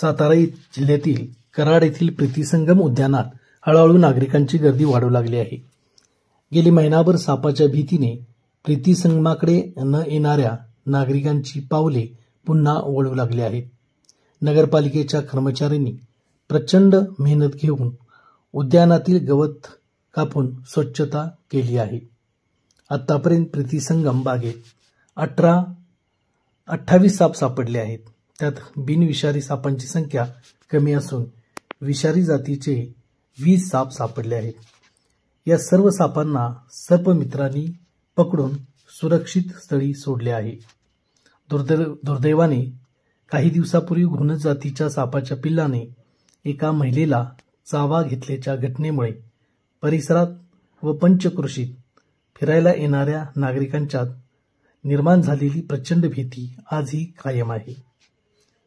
सातारा जिल्ह्यातील कराड येथील प्रीतिसंगम उद्यानात हळूहळू नागरिकांची गर्दी वाढू लागली आहे. गेली महिनाभर सापाच्या भीतीने प्रीतिसंगमाकडे न येणाऱ्या नागरिकांची पावले पुन्हा वळू लागली आहेत. नगरपालिकेच्या कर्मचाऱ्यांनी प्रचंड मेहनत घेऊन उद्यानातील गवत कापून स्वच्छता केली आहे. आतापर्यंत प्रीतिसंगम बागेत 28 साप सापडले आहेत. त्यात बिनविषारी सापांची संख्या कमी असून विषारी जातीचे 20 साप सापडले आहेत. या सर्व सापांना सर्पमित्रांनी पकडून सुरक्षित स्थळी सोडले आहे. दुर्दैवाने काही दिवसापूर्वी घुनज जातीच्या सापाच्या पिल्लाने एका महिलेला चावा घेतल्याच्या घटनेमुळे परिसरात व पंचक्रोशीत फिरायला येणाऱ्या नागरिकांच्यात निर्माण झालेली प्रचंड भीती आजही कायम आहे.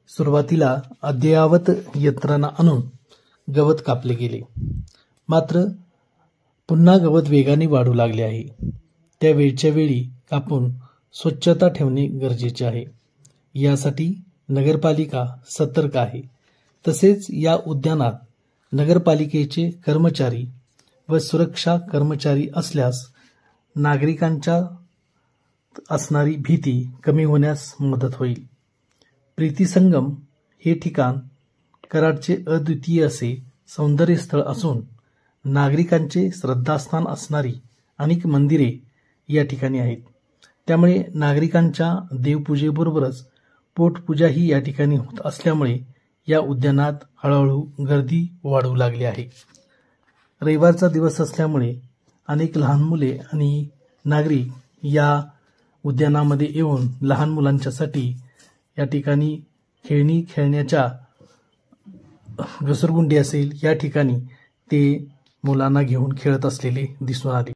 सुरुवातीला अद्ययावत यंत्रणा आणून गवत कापले गेले, मात्र पुन्हा गवत वेगाने वाढू लागले आहे. त्या वेळच्या वेळी कापून स्वच्छता ठेवणे गरजेचे आहे. यासाठी नगरपालिका सतर्क आहे. तसेच या उद्यानात नगरपालिकेचे कर्मचारी व सुरक्षा कर्मचारी असल्यास नागरिकांच्या असणारी भीती कमी होण्यास मदत होईल. प्रीतिसंगम हे ठिकाण कराडचे अद्वितीय असे सौंदर्य स्थळ असून नागरिकांचे श्रद्धास्थान असणारी अनेक मंदिरे या ठिकाणी आहेत. त्यामुळे नागरिकांच्या देवपूजेबरोबरच पोटपूजाही या ठिकाणी होत असल्यामुळे या उद्यानात हळूहळू गर्दी वाढू लागली आहे. रविवारचा दिवस असल्यामुळे अनेक लहान मुले आणि नागरिक या उद्यानामध्ये येऊन लहान मुलांच्यासाठी या ठिकाणी खेळणी खेळण्याच्या घसरगुंडी असेल या ठिकाणी ते मुलांना घेऊन खेळत असलेले दिसून आले.